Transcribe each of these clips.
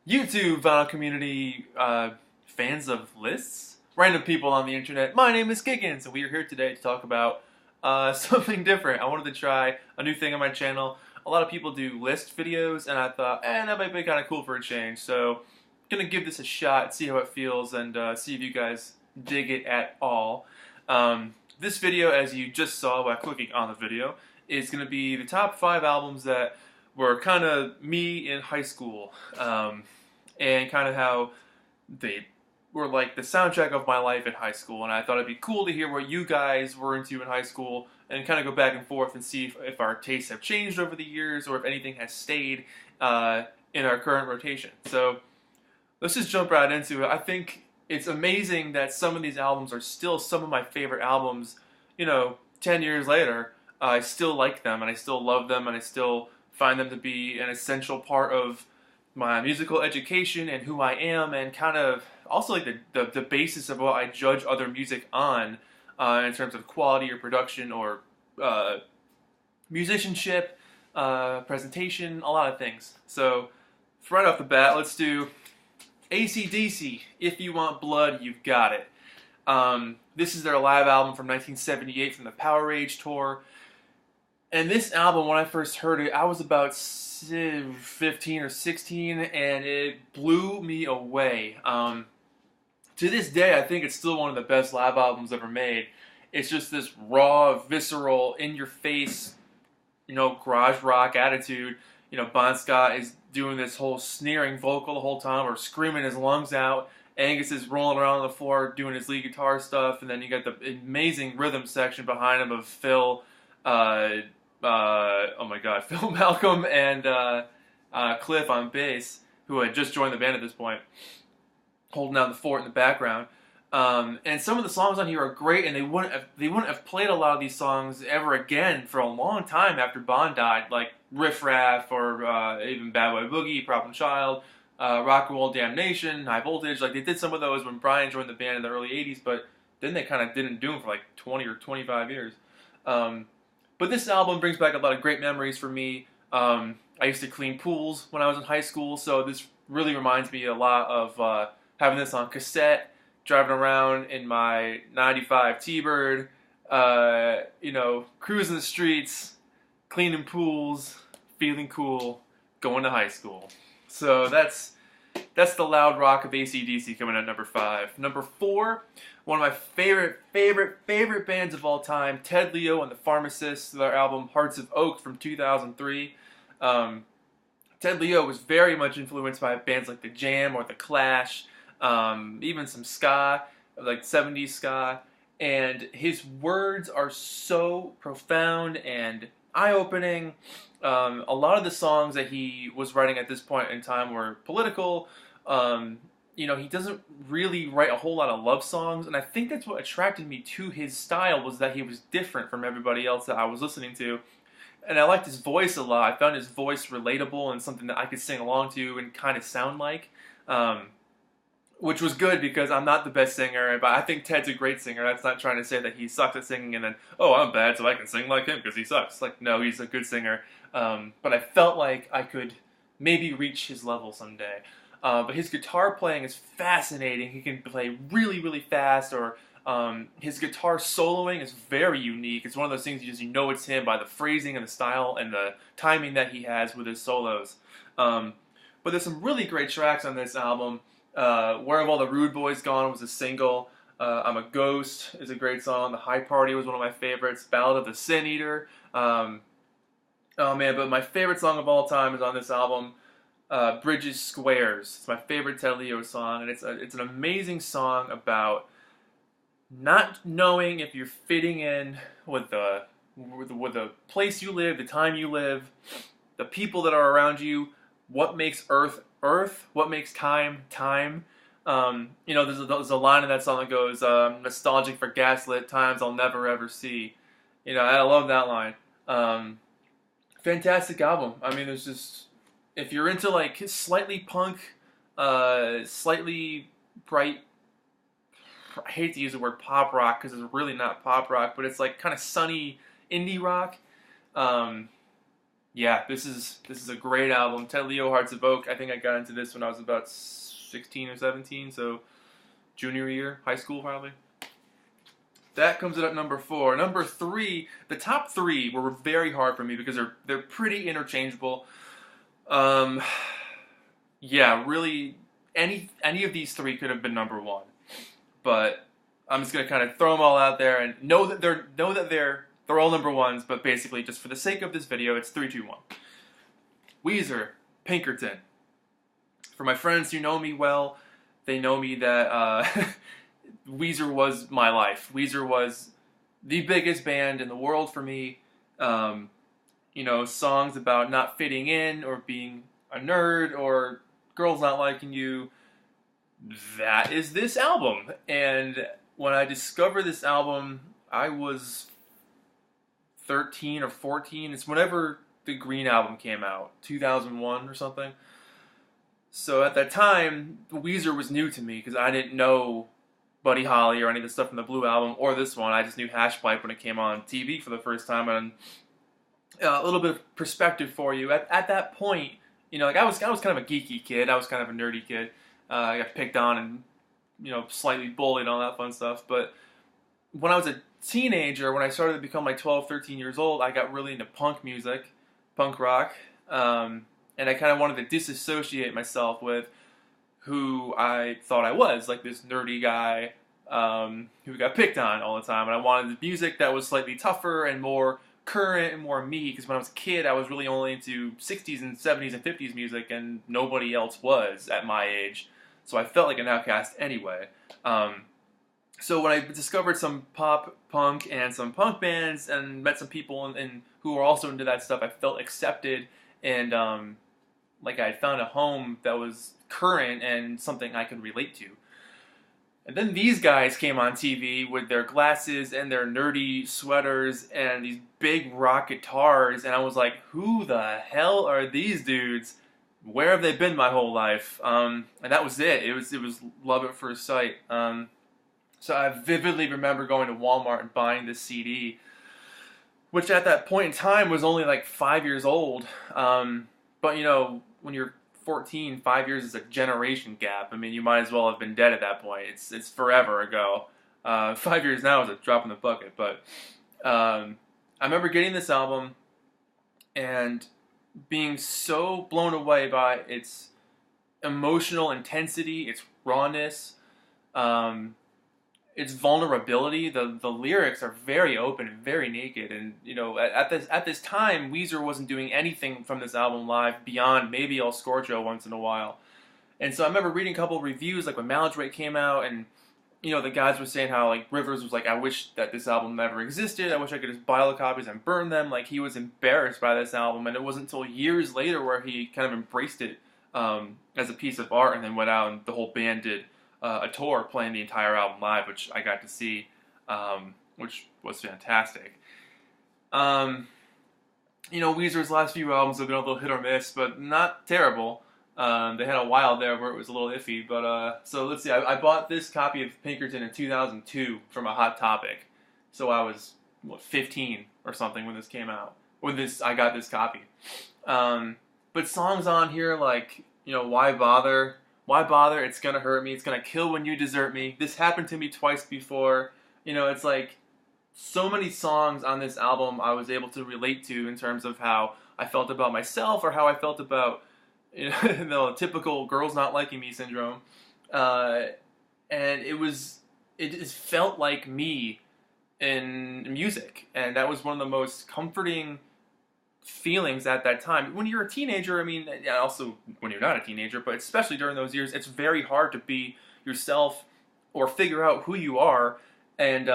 YouTube vinyl community fans of lists, random people on the internet. My name is Giggens, and we are here today to talk about something different. I wanted to try a new thing on my channel. A lot of people do list videos, and I thought, that might be kind of cool for a change. So, I'm gonna give this a shot, see how it feels, and see if you guys dig it at all. This video, as you just saw by clicking on the video, is gonna be the top 5 albums that were kind of me in high school. And kind of how they were like the soundtrack of my life in high school, and I thought it'd be cool to hear what you guys were into in high school and kind of go back and forth and see if our tastes have changed over the years or if anything has stayed in our current rotation. So let's just jump right into it. I think it's amazing that some of these albums are still some of my favorite albums, 10 years later. I still like them and I still love them and I still find them to be an essential part of my musical education and who I am, and kind of also like the basis of what I judge other music on in terms of quality or production or musicianship, presentation, a lot of things. So right off the bat, let's do AC/DC, If You Want Blood, You've Got It. This is their live album from 1978 from the Power Rage tour. And this album, when I first heard it, I was about 15 or 16, and it blew me away. To this day, I think it's still one of the best live albums ever made. It's just this raw, visceral, in-your-face, garage rock attitude. Bon Scott is doing this whole sneering vocal the whole time, or screaming his lungs out. Angus is rolling around on the floor doing his lead guitar stuff, and then you got the amazing rhythm section behind him of Phil. Oh my God, Phil Malcolm and Cliff on bass, who had just joined the band at this point, holding down the fort in the background. And some of the songs on here are great, and they wouldn't have played a lot of these songs ever again for a long time after Bon died, like Riff Raff or even Bad Boy Boogie, Problem Child, Rock and Roll Damnation, High Voltage. Like they did some of those when Brian joined the band in the early '80s, but then they kind of didn't do them for like 20 or 25 years. But this album brings back a lot of great memories for me. I used to clean pools when I was in high school, so this really reminds me a lot of having this on cassette, driving around in my '95 T-Bird, cruising the streets, cleaning pools, feeling cool, going to high school. So that's the loud rock of AC/DC coming at number 5. Number 4, one of my favorite bands of all time, Ted Leo and the Pharmacists, their album Hearts of Oak from 2003. Ted Leo was very much influenced by bands like The Jam or The Clash, even some ska, like 70s ska, and his words are so profound and eye-opening. A lot of the songs that he was writing at this point in time were political. He doesn't really write a whole lot of love songs, and I think that's what attracted me to his style, was that he was different from everybody else that I was listening to. And I liked his voice a lot. I found his voice relatable and something that I could sing along to and kind of sound like, which was good because I'm not the best singer, but I think Ted's a great singer. That's not trying to say that he sucks at singing and then, oh, I'm bad so I can sing like him because he sucks. Like, no, he's a good singer. But I felt like I could maybe reach his level someday. But his guitar playing is fascinating. He can play really, really fast, or his guitar soloing is very unique. It's one of those things you know it's him by the phrasing and the style and the timing that he has with his solos. But there's some really great tracks on this album. Where Have All the Rude Boys Gone was a single. I'm a Ghost is a great song. The High Party was one of my favorites. Ballad of the Sin Eater. Oh man, but my favorite song of all time is on this album, Bridges Squares. It's my favorite Ted Leo song, and it's an amazing song about not knowing if you're fitting in with the place you live, the time you live, the people that are around you, what makes Earth, Earth, what makes time, time. There's a line in that song that goes, nostalgic for gaslit times I'll never ever see. I love that line. Fantastic album. I mean, there's just, if you're into like slightly punk, slightly bright, I hate to use the word pop rock because it's really not pop rock, but it's like kind of sunny indie rock. yeah, this is a great album. Ted Leo, Hearts of Oak. I think I got into this when I was about 16 or 17, so junior year, high school probably. That comes in at number 4. Number 3, the top 3 were very hard for me because they're pretty interchangeable. Yeah, really, any of these 3 could have been number 1, but I'm just gonna kind of throw them all out there and know that they're all number 1s, but basically, just for the sake of this video, it's 3, 2, 1. Weezer, Pinkerton. For my friends who know me well, they know me that Weezer was my life. Weezer was the biggest band in the world for me. You know, songs about not fitting in or being a nerd or girls not liking you. That is this album. And when I discovered this album, I was 13 or 14. It's whenever the Green album came out, 2001 or something. So at that time, Weezer was new to me because I didn't know Buddy Holly or any of the stuff from the Blue album or this one. I just knew Hash Pipe when it came on TV for the first time. And a little bit of perspective for you. At that point, you know, like I was kind of a geeky kid. I was kind of a nerdy kid. I got picked on and, you know, slightly bullied and all that fun stuff. But when I was a teenager, when I started to become like 12, 13 years old, I got really into punk music, punk rock. And I kind of wanted to disassociate myself with who I thought I was, like this nerdy guy who got picked on all the time. And I wanted music that was slightly tougher and more current and more me, because when I was a kid, I was really only into 60s and 70s and 50s music, and nobody else was at my age. So I felt like an outcast anyway. So when I discovered some pop punk and some punk bands and met some people who were also into that stuff, I felt accepted and like I had found a home that was current and something I could relate to. And then these guys came on TV with their glasses and their nerdy sweaters and these big rock guitars, and I was like, who the hell are these dudes? Where have they been my whole life? And that was it. It was love at first sight. So I vividly remember going to Walmart and buying this CD, which at that point in time was only like 5 years old. But you know, when you're 14, 5 years is a generation gap. I mean, you might as well have been dead at that point. It's forever ago. 5 years now is a drop in the bucket. But I remember getting this album and being so blown away by its emotional intensity, its rawness, its vulnerability. The lyrics are very open and very naked, and you know, at this time, Weezer wasn't doing anything from this album live beyond maybe El Scorcho once in a while. And so I remember reading a couple of reviews, like when Malajrate came out, and you know, the guys were saying how like Rivers was like, I wish that this album never existed. I wish I could just buy all the copies and burn them. Like he was embarrassed by this album, and it wasn't until years later where he kind of embraced it as a piece of art, and then went out and the whole band did a tour playing the entire album live, which I got to see, which was fantastic. You know, Weezer's last few albums have been a little hit or miss, but not terrible. They had a while there where it was a little iffy, but so let's see. I bought this copy of Pinkerton in 2002 from a Hot Topic, so I was 15 or something when this came out. I got this copy. But songs on here like, you know, Why Bother? Why bother? It's gonna hurt me. It's gonna kill when you desert me. This happened to me twice before. You know, it's like so many songs on this album I was able to relate to in terms of how I felt about myself or how I felt about, you know, the typical girls not liking me syndrome. And it just felt like me in music, and that was one of the most comforting feelings at that time. When you're a teenager, I mean, also when you're not a teenager, but especially during those years, it's very hard to be yourself or figure out who you are and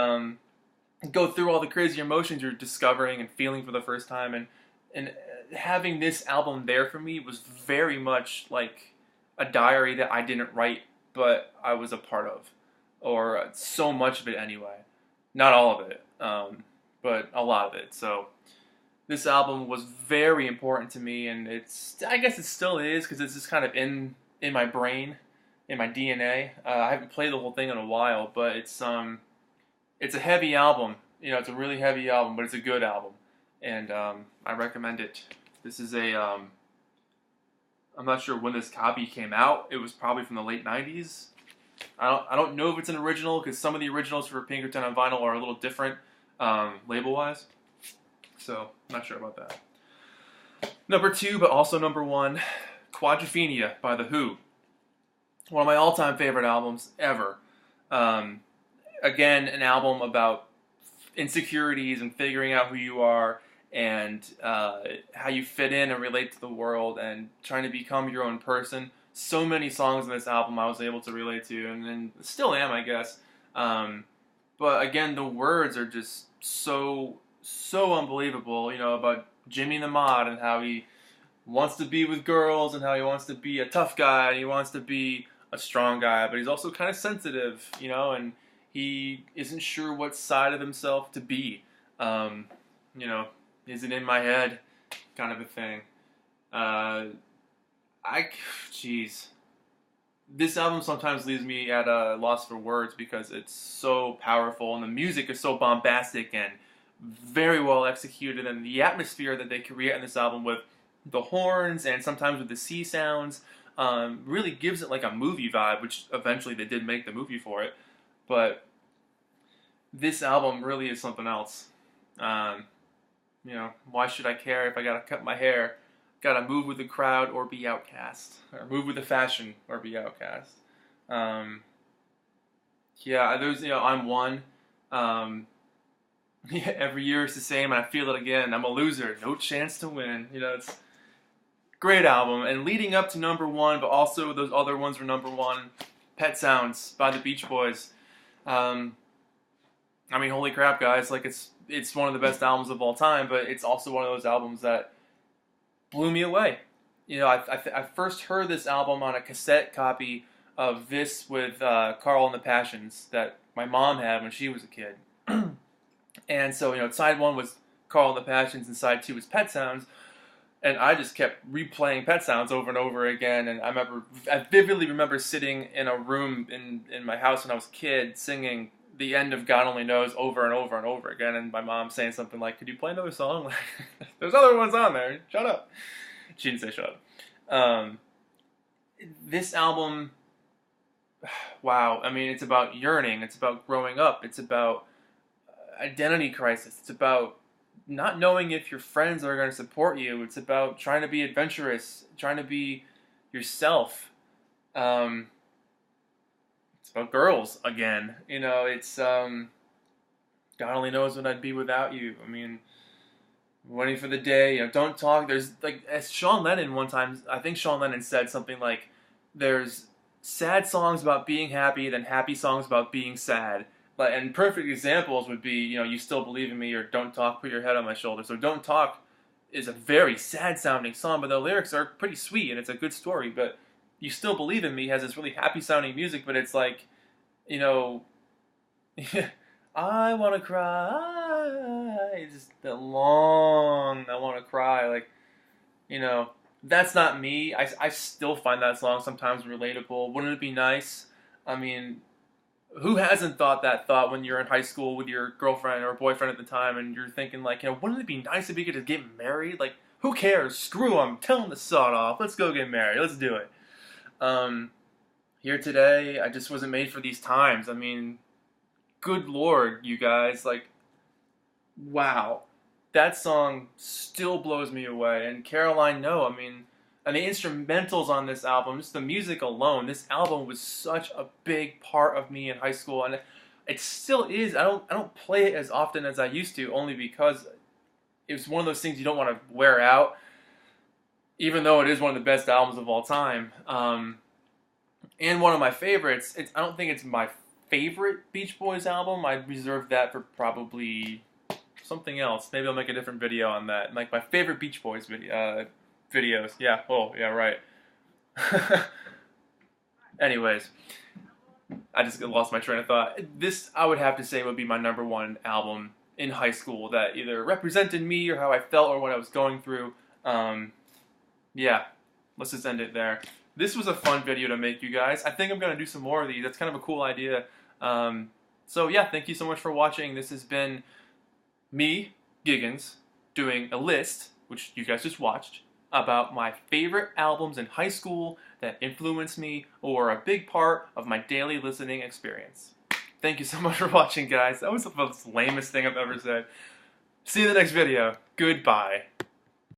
go through all the crazy emotions you're discovering and feeling for the first time. And having this album there for me was very much like a diary that I didn't write, but I was a part of, or so much of it anyway. Not all of it, but a lot of it. So this album was very important to me, and I guess it still is, because it's just kind of in my brain, in my DNA. I haven't played the whole thing in a while, but it's a heavy album. You know, it's a really heavy album, but it's a good album, and I recommend it. This is a, I'm not sure when this copy came out. It was probably from the late 90s. I don't know if it's an original, because some of the originals for Pinkerton on vinyl are a little different label-wise. So, not sure about that. Number 2, but also number 1, Quadrophenia by The Who. One of my all-time favorite albums ever. Again, an album about insecurities and figuring out who you are and how you fit in and relate to the world and trying to become your own person. So many songs in this album I was able to relate to, and still am, I guess. But again, the words are just so unbelievable, you know, about Jimmy the Mod and how he wants to be with girls and how he wants to be a tough guy and he wants to be a strong guy, but he's also kind of sensitive, you know, and he isn't sure what side of himself to be. You know, is it in my head kind of a thing. Jeez. This album sometimes leaves me at a loss for words because it's so powerful and the music is so bombastic and very well executed, and the atmosphere that they create in this album with the horns and sometimes with the sea sounds really gives it like a movie vibe, which eventually they did make the movie for it. But this album really is something else. You know, why should I care if I gotta cut my hair? Gotta move with the crowd or be outcast, or move with the fashion or be outcast. Yeah, there's, you know, I'm one. Yeah, every year it's the same, and I feel it again. I'm a loser, no chance to win. You know, it's great album, and leading up to number 1, but also those other ones were number 1. Pet Sounds by the Beach Boys. I mean, holy crap, guys! Like it's one of the best albums of all time, but it's also one of those albums that blew me away. You know, I first heard this album on a cassette copy of this with Carl and the Passions that my mom had when she was a kid. And so, you know, side 1 was Carl and the Passions and side 2 was Pet Sounds. And I just kept replaying Pet Sounds over and over again. And I vividly remember sitting in a room in my house when I was a kid singing the end of God Only Knows over and over and over again. And my mom saying something like, could you play another song? Like, there's other ones on there. Shut up. She didn't say shut up. This album, wow. I mean, it's about yearning. It's about growing up. It's about identity crisis. It's about not knowing if your friends are going to support you. It's about trying to be adventurous, trying to be yourself. It's about girls again. You know, it's God only knows what I'd be without you. I mean, waiting for the day. You know, don't talk. There's like, as Sean Lennon one time, I think Sean Lennon said something like, "There's sad songs about being happy, then happy songs about being sad." And perfect examples would be, you know, You Still Believe in Me or Don't Talk, Put Your Head on My Shoulder. So Don't Talk is a very sad-sounding song, but the lyrics are pretty sweet, and it's a good story. But You Still Believe in Me has this really happy-sounding music, but it's like, you know, I want to cry. It's just that long, I want to cry. Like, you know, that's not me. I still find that song sometimes relatable. Wouldn't it be nice? I mean, who hasn't thought that thought when you're in high school with your girlfriend or boyfriend at the time and you're thinking like, you know, wouldn't it be nice if we could just get married? Like, who cares? Screw them. Tell them to sod off. Let's go get married. Let's do it. Here today, I just wasn't made for these times. I mean, good Lord, you guys. Like, wow. That song still blows me away. And Caroline, no, I mean, and the instrumentals on this album, just the music alone, this album was such a big part of me in high school, and it still is. I don't play it as often as I used to, only because it's one of those things you don't want to wear out, even though it is one of the best albums of all time. And one of my favorites. I don't think it's my favorite Beach Boys album. I reserve that for probably something else. Maybe I'll make a different video on that. Like my favorite Beach Boys videos. Yeah, oh, yeah, right. Anyways, I just lost my train of thought. This, I would have to say, would be my number 1 album in high school that either represented me or how I felt or what I was going through. Yeah, let's just end it there. This was a fun video to make, you guys. I think I'm going to do some more of these. That's kind of a cool idea. So yeah, thank you so much for watching. This has been me, Giggens, doing a list which you guys just watched, about my favorite albums in high school that influenced me or are a big part of my daily listening experience. Thank you so much for watching, guys. That was the lamest thing I've ever said. See you in the next video. Goodbye.